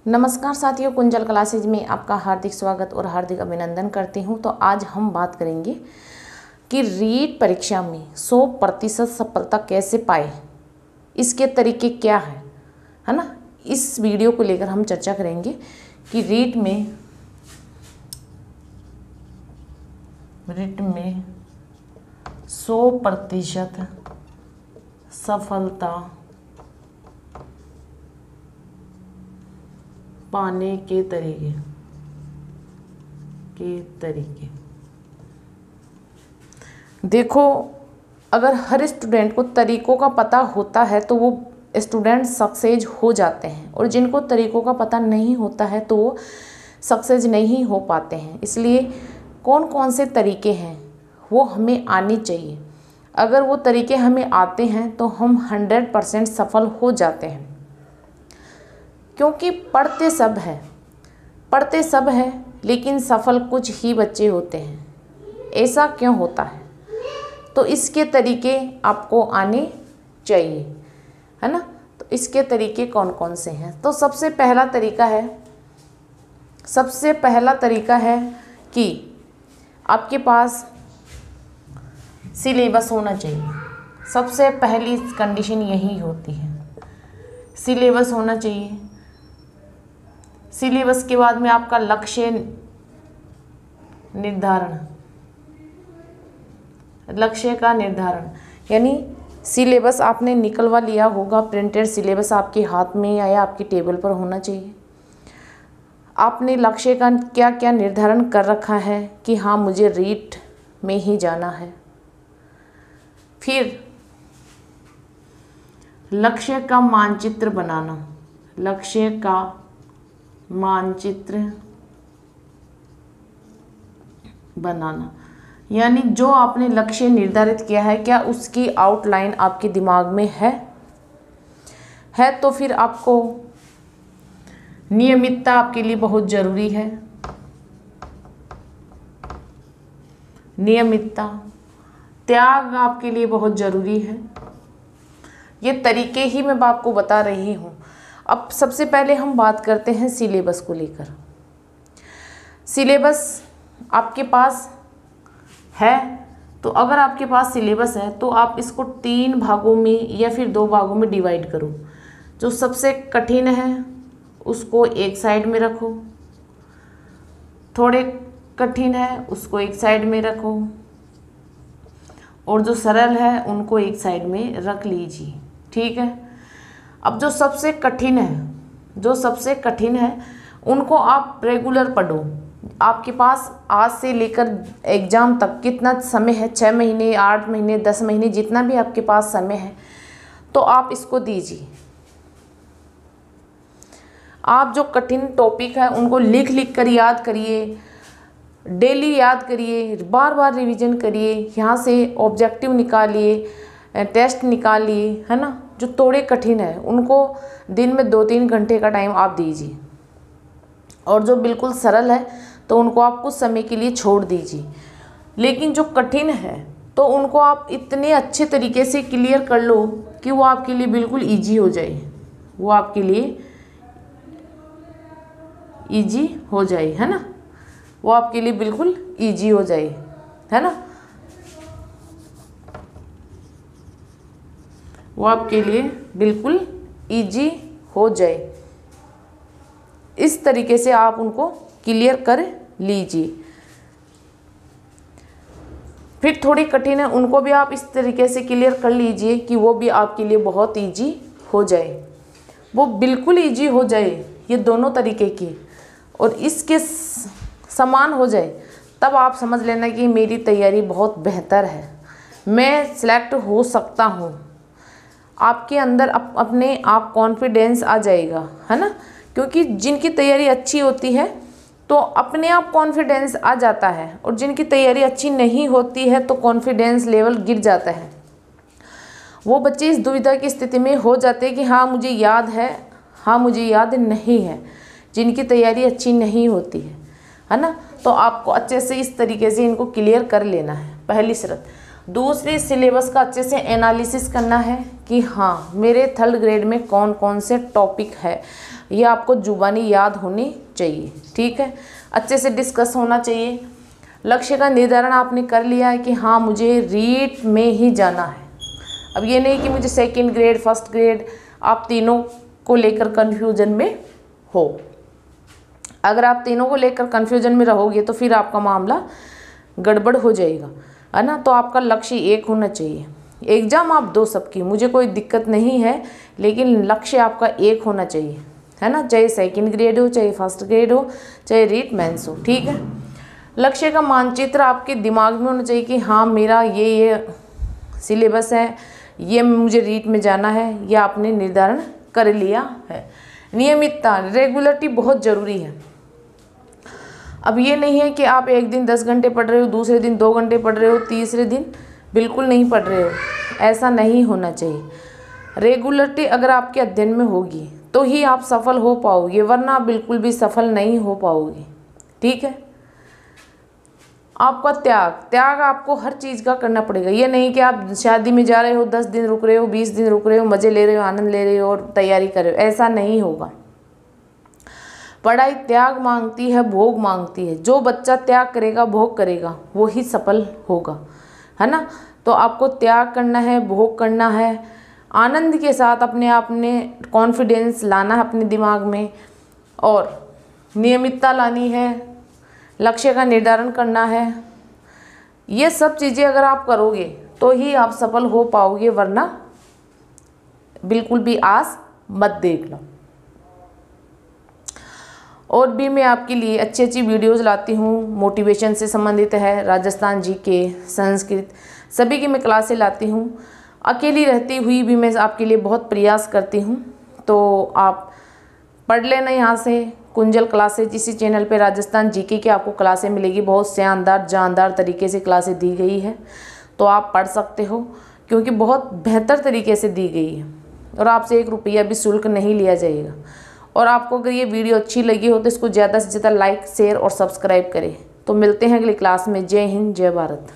नमस्कार साथियों, कुंजल क्लासेज में आपका हार्दिक स्वागत और हार्दिक अभिनंदन करती हूं। तो आज हम बात करेंगे कि रीट परीक्षा में 100% सफलता कैसे पाए, इसके तरीके क्या है ना। इस वीडियो को लेकर हम चर्चा करेंगे कि रीट में 100% सफलता पाने के तरीके। देखो, अगर हर स्टूडेंट को तरीकों का पता होता है तो वो स्टूडेंट सक्सेस हो जाते हैं, और जिनको तरीकों का पता नहीं होता है तो वो सक्सेस नहीं हो पाते हैं। इसलिए कौन कौन से तरीके हैं वो हमें आने चाहिए। अगर वो तरीके हमें आते हैं तो हम 100% सफल हो जाते हैं, क्योंकि पढ़ते सब हैं लेकिन सफल कुछ ही बच्चे होते हैं। ऐसा क्यों होता है? तो इसके तरीके आपको आने चाहिए, है ना। तो इसके तरीके कौन कौन से हैं? तो सबसे पहला तरीका है कि आपके पास सिलेबस होना चाहिए। सबसे पहली कंडीशन यही होती है, सिलेबस होना चाहिए। सिलेबस के बाद में आपका लक्ष्य का निर्धारण, यानी सिलेबस आपने निकलवा लिया होगा। प्रिंटेड सिलेबस आपके हाथ में या आपकी टेबल पर होना चाहिए। आपने लक्ष्य का क्या क्या निर्धारण कर रखा है कि हाँ, मुझे रीट में ही जाना है। फिर लक्ष्य का मानचित्र बनाना, यानी जो आपने लक्ष्य निर्धारित किया है, क्या उसकी आउटलाइन आपके दिमाग में है तो फिर आपको नियमितता आपके लिए बहुत ज़रूरी है। नियमितता, त्याग आपके लिए बहुत ज़रूरी है। ये तरीके ही मैं आपको बता रही हूँ। अब सबसे पहले हम बात करते हैं सिलेबस को लेकर। सिलेबस आपके पास है, तो अगर आपके पास सिलेबस है तो आप इसको 3 भागों में या फिर 2 भागों में डिवाइड करो। जो सबसे कठिन है उसको एक साइड में रखो, थोड़े कठिन है उसको एक साइड में रखो, और जो सरल है उनको एक साइड में रख लीजिए। ठीक है। अब जो सबसे कठिन है उनको आप रेगुलर पढ़ो। आपके पास आज से लेकर एग्ज़ाम तक कितना समय है, 6 महीने, 8 महीने, 10 महीने, जितना भी आपके पास समय है, तो आप इसको दीजिए। आप जो कठिन टॉपिक है उनको लिख कर याद करिए, डेली याद करिए, बार बार रिवीजन करिए, यहाँ से ऑब्जेक्टिव निकालिए, टेस्ट निकालिए, है ना। जो थोड़े कठिन है उनको दिन में 2-3 घंटे का टाइम आप दीजिए, और जो बिल्कुल सरल है तो उनको आप कुछ समय के लिए छोड़ दीजिए। लेकिन जो कठिन है तो उनको आप इतने अच्छे तरीके से क्लियर कर लो कि वो आपके लिए बिल्कुल ईजी हो जाए, है ना। वो आपके लिए बिल्कुल ईजी हो जाए, है ना। वो आपके लिए बिल्कुल ईजी हो जाए। इस तरीके से आप उनको क्लियर कर लीजिए। फिर थोड़ी कठिन है उनको भी आप इस तरीके से क्लियर कर लीजिए कि वो भी आपके लिए बहुत ईजी हो जाए, वो बिल्कुल ईजी हो जाए, ये दोनों तरीके की, और इसके समान हो जाए। तब आप समझ लेना कि मेरी तैयारी बहुत बेहतर है, मैं सिलेक्ट हो सकता हूँ। आपके अंदर अपने आप कॉन्फिडेंस आ जाएगा, है ना। क्योंकि जिनकी तैयारी अच्छी होती है तो अपने आप कॉन्फिडेंस आ जाता है, और जिनकी तैयारी अच्छी नहीं होती है तो कॉन्फिडेंस लेवल गिर जाता है। वो बच्चे इस दुविधा की स्थिति में हो जाते हैं कि हाँ मुझे याद है, हाँ मुझे याद नहीं है, जिनकी तैयारी अच्छी नहीं होती है ना। तो आपको अच्छे से इस तरीके से इनको क्लियर कर लेना है, पहली शर्त। दूसरी, सिलेबस का अच्छे से एनालिसिस करना है कि हाँ मेरे थर्ड ग्रेड में कौन कौन से टॉपिक है, ये आपको जुबानी याद होनी चाहिए। ठीक है, अच्छे से डिस्कस होना चाहिए। लक्ष्य का निर्धारण आपने कर लिया है कि हाँ मुझे रीट में ही जाना है। अब ये नहीं कि मुझे सेकंड ग्रेड, फर्स्ट ग्रेड, आप तीनों को लेकर कन्फ्यूजन में हो। अगर आप तीनों को लेकर कन्फ्यूजन में रहोगे तो फिर आपका मामला गड़बड़ हो जाएगा, है ना। तो आपका लक्ष्य एक होना चाहिए। एग्ज़ाम आप दो सबकी, मुझे कोई दिक्कत नहीं है, लेकिन लक्ष्य आपका एक होना चाहिए, है ना। चाहे सेकंड ग्रेड हो, चाहे फर्स्ट ग्रेड हो, चाहे रीट मेंस हो। ठीक है, लक्ष्य का मानचित्र आपके दिमाग में होना चाहिए कि हाँ मेरा ये सिलेबस है, ये मुझे रीट में जाना है, ये आपने निर्धारण कर लिया है। नियमितता, रेगुलरिटी बहुत ज़रूरी है। अब ये नहीं है कि आप एक दिन 10 घंटे पढ़ रहे हो, दूसरे दिन 2 घंटे पढ़ रहे हो, तीसरे दिन बिल्कुल नहीं पढ़ रहे हो, ऐसा नहीं होना चाहिए। रेगुलरिटी अगर आपके अध्ययन में होगी तो ही आप सफल हो पाओगे, वरना बिल्कुल भी सफल नहीं हो पाओगे। ठीक है, आपका त्याग आपको हर चीज़ का करना पड़ेगा। ये नहीं कि आप शादी में जा रहे हो, 10 दिन रुक रहे हो, 20 दिन रुक रहे हो, मज़े ले रहे हो, आनंद ले रहे हो और तैयारी कर रहे हो, ऐसा नहीं होगा। पढ़ाई त्याग मांगती है, भोग मांगती है। जो बच्चा त्याग करेगा, भोग करेगा, वो ही सफल होगा, है ना। तो आपको त्याग करना है, भोग करना है, आनंद के साथ अपने आप में कॉन्फिडेंस लाना है अपने दिमाग में, और नियमितता लानी है, लक्ष्य का निर्धारण करना है। ये सब चीज़ें अगर आप करोगे तो ही आप सफल हो पाओगे, वरना बिल्कुल भी आस मत देख लो। और भी मैं आपके लिए अच्छी अच्छी वीडियोस लाती हूँ, मोटिवेशन से संबंधित है, राजस्थान जीके, संस्कृत, सभी की मैं क्लासें लाती हूँ। अकेली रहती हुई भी मैं आपके लिए बहुत प्रयास करती हूँ, तो आप पढ़ लेना यहाँ से। कुंजल क्लासेज, इसी चैनल पे राजस्थान जीके की आपको क्लासें मिलेगी, बहुत शानदार जानदार तरीके से क्लासें दी गई है, तो आप पढ़ सकते हो, क्योंकि बहुत बेहतर तरीके से दी गई है और आपसे 1 रुपया भी शुल्क नहीं लिया जाएगा। और आपको अगर ये वीडियो अच्छी लगी हो तो इसको ज़्यादा से ज़्यादा लाइक, शेयर और सब्सक्राइब करें। तो मिलते हैं अगली क्लास में। जय हिंद, जय भारत।